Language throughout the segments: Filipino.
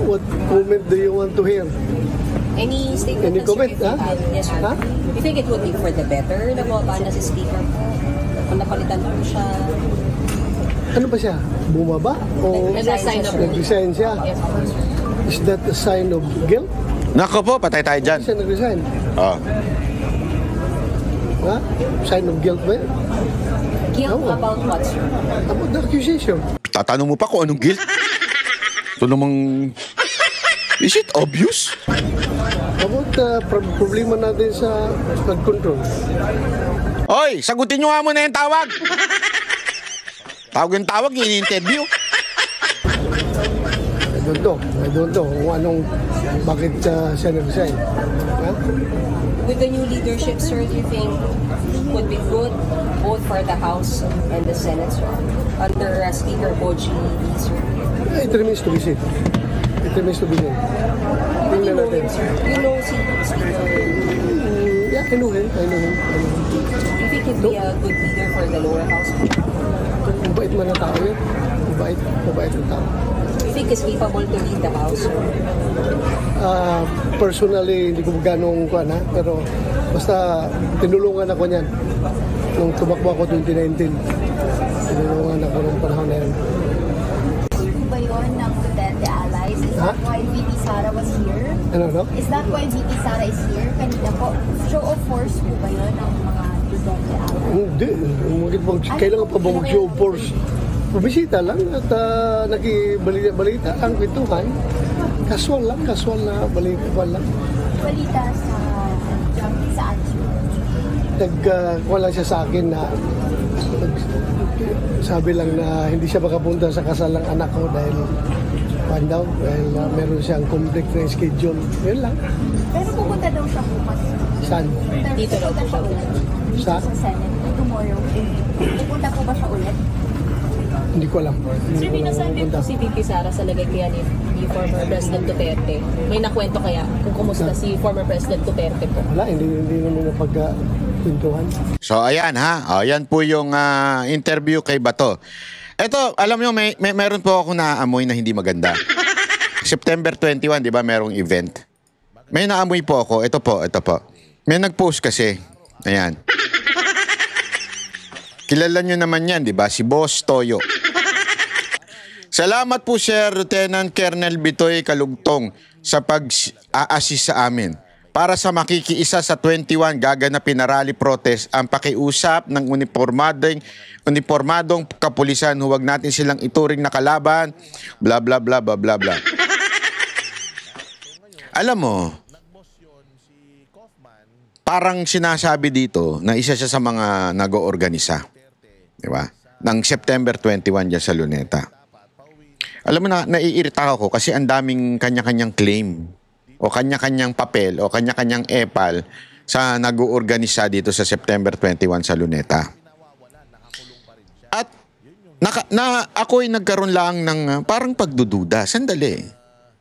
What comment do you want to hear? Any statement? Any comment, sir, ha? Yes, sir. Ha? You think it would be for the better na bumaba na si Speaker po? Kung napalitan po siya? Ano ba siya? Bumaba? O Nag-resign na po. nag-resign siya? Yes, po, sir. Is that a sign of guilt? Nako po, patay tayo dyan. Siya nag-resign? Oh. Ha? Sign of guilt ba yun? Guilt No. about what, sir? About the accusation. Tatanong mo pa kung anong guilt? Ito namang... Is it obvious? About problema natin sa flood control. Oy, sagutin nyo nga muna yung tawag. Tawag yung tawag, in-interview. I don't know kung anong, bakit siya nag-resign. Ha? With the new leadership, sir, do you think would be good both for the House and the Senate, sir? Under Speaker Boji, sir? It remains to be seen. It remains to be seen. But you Tingnan know natin. him, sir. You know si Speaker. Yeah, I know him. Do you think he'd be a good leader for the lower house? Mabait man ang tao yun. Mabait ang tao. Do you think he's capable to lead the house, sir? Personally, hindi ko ganong kuwan ha, pero basta tinulungan ako niyan nung tumakbo ako 2019. Tinulungan ako ng panahon na yun. Ba yun ng Duterte allies? Is that why VP Sara was here? Ano, no? Is that why VP Sara is here? Kanina po, show of force po ba yun ng mga Duterte allies? Hindi. Kailangan pa ba mag-show of force? Bumisita lang at nakibalita ang kwentuhan. Casual na balita lang. Balita sa atin. Wala siya sa akin na sabi lang na hindi siya makapunta sa kasal ng anak ko dahil meron siyang conflict na schedule. Yun lang. Pero pupunta daw siya bukas. Saan? Dito daw po siya ulit. Dito sa Senate. Tomorrow. Pupunta po ba siya ulit? Hindi ko alam. Sir, binasabi po si VP Sara sa lagay kaya ni former President Duterte. May nakwento kaya kung kumusta si former President Duterte po? Wala, hindi naman napagkakwentuhan. So, ayan ha. Ayan po yung interview kay Bato. Ito, alam nyo, meron po ako naaamoy na hindi maganda. September 21, di ba, merong event. May naamoy po ako. Ito po. May nag-post kasi. Ayan. Kilala nyo naman yan, di ba? Si Boss Toyo. Salamat po, Sir Lieutenant Colonel Bitoy Kalugtong sa pag-a-assist sa amin. Para sa makikiisa sa 21 gaganapin na rally protest ang pakiusap ng uniformadong kapulisan, huwag natin silang ituring na kalaban, bla bla bla bla bla bla. Alam mo, parang sinasabi dito na isa siya sa mga nag-oorganisa, di ba? Ng September 21 dyan sa Luneta. Alam mo na, naiirita ako kasi ang daming kanya-kanyang claim o kanya-kanyang papel o kanya-kanyang epal sa nag-oorganisa dito sa September 21 sa Luneta. At ako'y nagkaroon lang ng parang pagdududa. Sandali,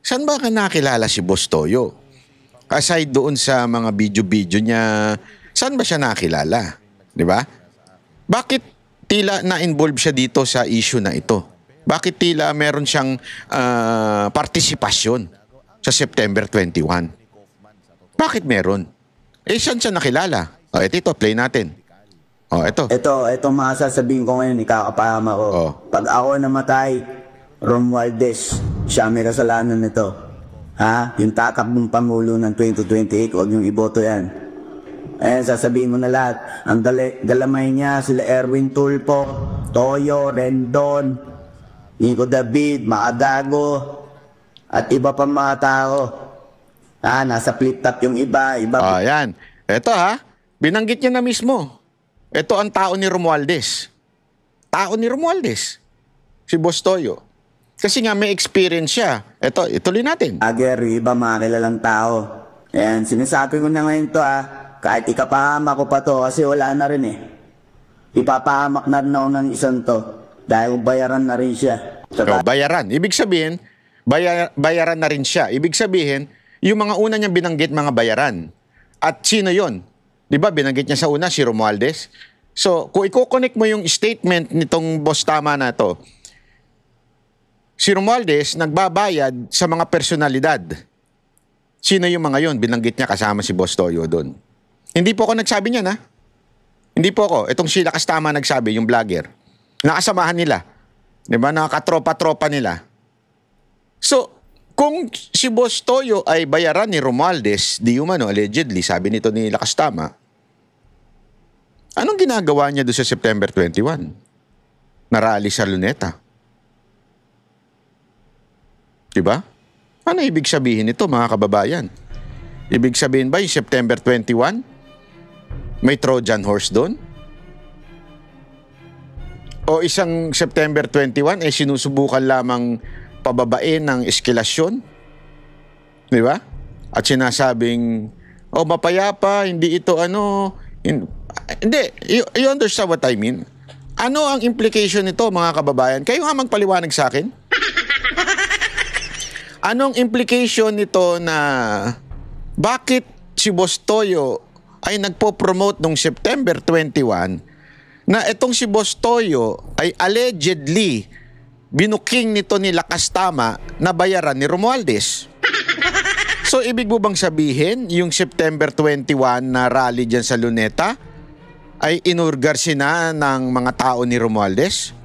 saan ba ka nakilala si Boss Toyo? Aside doon sa mga video-video niya, saan ba siya nakilala? Di ba? Bakit tila na-involve siya dito sa issue na ito? Bakit tila meron siyang partisipasyon sa September 21? Bakit meron? Eh, saan siya nakilala? O, ito, play natin. O, ito. Ito masasabihin ko ngayon, ikakapahama ko. Oh. Pag ako namatay, Romualdez, siya may kasalanan nito. Ha? Yung tatakbong Pangulo ng 2028, huwag yung iboto yan. Ayan, sasabihin mo na lahat. Ang galamay niya, sila Erwin Tulfo, Toyo, Rendon, Nico David, Maadago, at iba pa mga tao. Ha? Nasa flip-top yung iba. Ayan. Ito ha, binanggit niya na mismo. Ito ang tao ni Romualdez. Tao ni Romualdez. Si Boss Toyo. Kasi nga may experience siya. Ito, ituloy natin. Ager, iba mga kilalang tao. Ayan, sinasabi ko na ngayon to kahit ikapahamak ko pa to kasi wala na rin eh. Ipapahamak na rin ako ng isang to dahil bayaran na rin siya. Bayaran. Ibig sabihin, bayaran na rin siya. Ibig sabihin, yung mga una niyang binanggit, mga bayaran. At sino yon? Di ba, binanggit niya sa una, si Romualdez. So, kung i-connect mo yung statement nitong boss tama na to, si Romualdez nagbabayad sa mga personalidad. Sino yung mga yon? Binanggit niya kasama si Boss Toyo doon. Hindi po ako nagsabi niyan, ha? Hindi po ako. Itong si Lakas Tama nagsabi, yung vlogger. Nakasamahan nila. Diba? Nakakatropa-tropa nila. So, kung si Boss Toyo ay bayaran ni Romualdez, di umano, allegedly, sabi nito ni Lakas Tama, anong ginagawa niya doon sa September 21? Na-rally sa Luneta. Diba? Ano ibig sabihin nito, mga kababayan? Ibig sabihin ba yung September 21? May Trojan horse doon? O isang September 21 ay sinusubukan lamang pababain ng eskilasyon? Di ba? At sinasabing, oh, mapayapa, hindi ito ano... Hindi, you understand what I mean? Ano ang implication nito, mga kababayan? Kayo nga magpaliwanag sa akin. Anong implication nito na bakit si Boss Toyo ay nagpo-promote nung September 21 na itong si Boss Toyo ay allegedly binuking nito ni Lakas Tama na bayaran ni Romualdez? So, ibig mo bang sabihin yung September 21 na rally dyan sa Luneta ay inurgarsina ng mga tao ni Romualdez?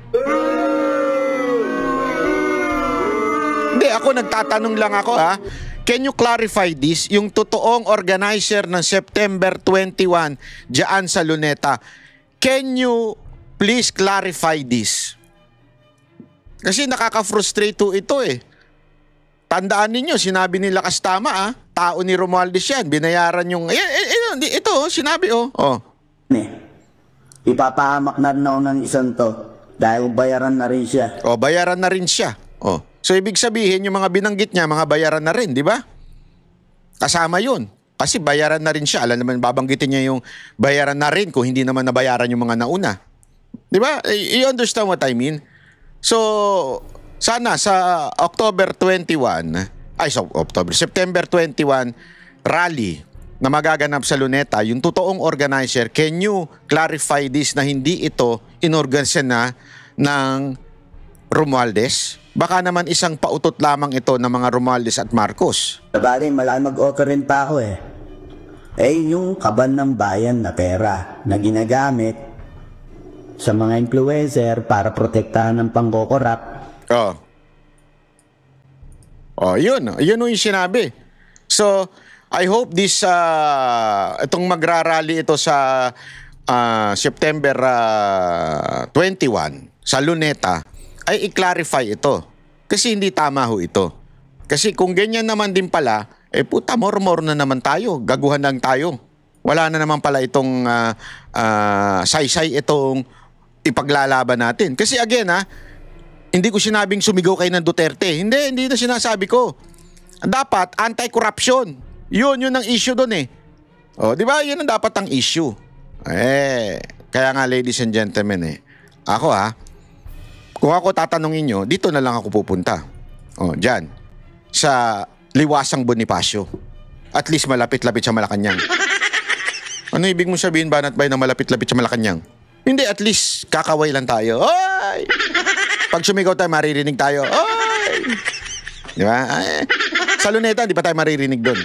Hindi, ako nagtatanong lang ako, ha. Can you clarify this? Yung totoong organizer ng September 21 dyan sa Luneta, can you please clarify this? Kasi nakaka-frustrate ito eh. Tandaan ninyo, sinabi ni Lakas Tama, tao ni Romualdez yan, binayaran yung, ito, sinabi, Ipapahamak na ng isang to dahil bayaran na rin siya. Bayaran na rin siya. So, ibig sabihin, yung mga binanggit niya, mga bayaran na rin, di ba? Kasama yun. Kasi bayaran na rin siya. Alam naman, babanggitin niya yung bayaran na rin kung hindi naman nabayaran yung mga nauna. Di ba? You understand what I mean? So, sana sa September 21 rally na magaganap sa Luneta, yung totoong organizer, can you clarify this na hindi ito inorganisa na ng Romualdez? Baka naman isang pautot lamang ito ng mga Romualdez at Marcos. Sabagay, mag-offer rin pa ako eh. Yung kaban ng bayan na pera na ginagamit sa mga influencer para protektahan ng pangkokorap. Yun yung sinabi. So, I hope this, itong magrarally ito sa September 21 sa Luneta, ay i-clarify ito. Kasi hindi tama ho ito. Kasi kung ganyan naman din pala, puta, more na naman tayo. Gaguhan lang tayo. Wala na naman pala itong saysay itong ipaglalaban natin. Kasi again, hindi ko sinabing sumigaw kayo ng Duterte. Hindi na sinasabi ko. Dapat, anti-corruption. Yun ang issue doon eh. Di ba? Yun ang dapat ang issue. Kaya nga, ladies and gentlemen, ako kung ako tatanungin nyo, dito na lang ako pupunta. Dyan. Sa Liwasang Bonifacio. At least malapit-lapit sa Malacanang. Ano ibig mo sabihin, Banat Bay, na malapit-lapit sa Malacanang? Hindi, at least kakaway lang tayo. Oy! Pag sumigaw tayo, maririnig tayo. Oy! Di ba? Sa Luneta, di pa tayo maririnig doon.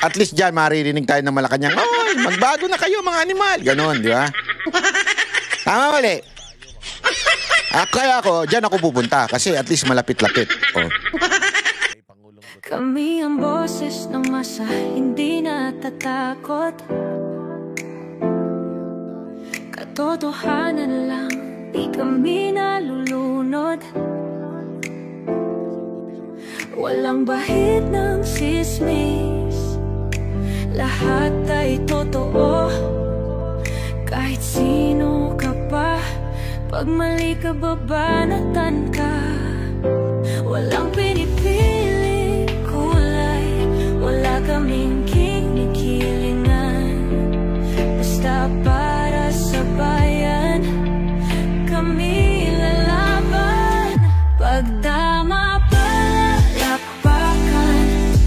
At least dyan, maririnig tayo ng Malacanang. Oy! Magbago na kayo, mga animal. Ganon, di ba? Tama mali. Kaya dyan ako pupunta kasi at least malapit-lapit. Kami ang boses ng masa, hindi natatakot. Katotohanan lang, di kami nalulunod. Walang bahid ng sismis, lahat ay totoo. Kahit sino ka pa, pag mali ka, babanatan ka. Walang pinipili kulay, wala kaming kinikilingan. Basta para sa bayan, kami lalaban. Pagdama palakpakan,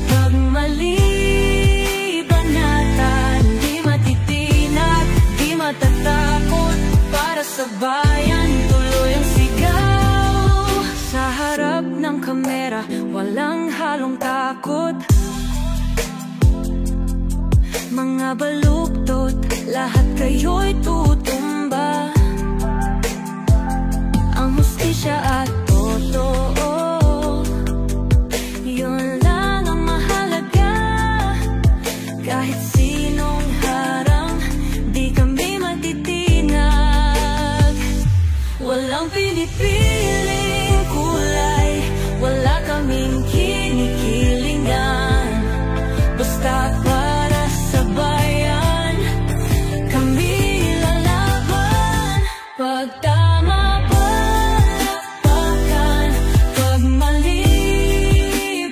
pag mali banatan. Di matitinag, di matatakot, para sa bayan tuloy ang sigaw. Sa harap ng mabaluktot, lahat kayo'y tutumba. Ang hustisya at totoo, yun lang ang mahalaga. Kahit sinong harang, di kami matitinag. Walang pinipiling kulay, wala kaming kinikilingan. Basta para sa bayan, kami lalaban. Pag tama palakpakan, pag mali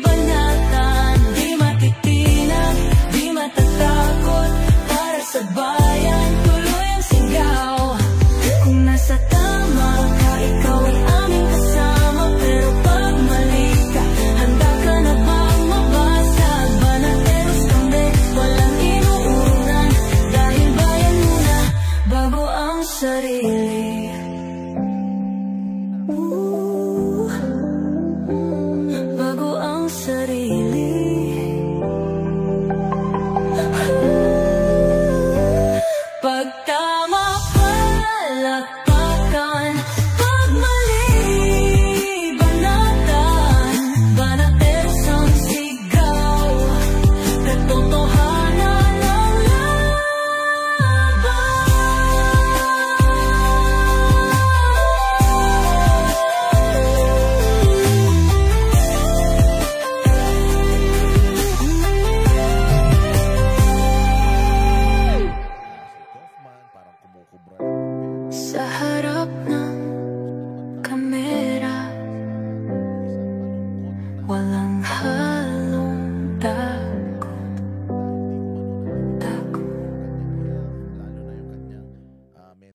banatan. Di matitinag, di matatakot, para sa bayan tuloy ang sigaw. Kung nasa tama ka, ikaw ay aming kasama. Pero pag mali ka, handa ka na bang mabasag? Banateros kami, walang inuunan, dahil bayan muna bago ang sarili. Bago ang sarili. Pag tama palakpakan, pag mali banatan. Banateros ang sigaw, katotohanan ang laban. Sa harap ng kamera, walang halong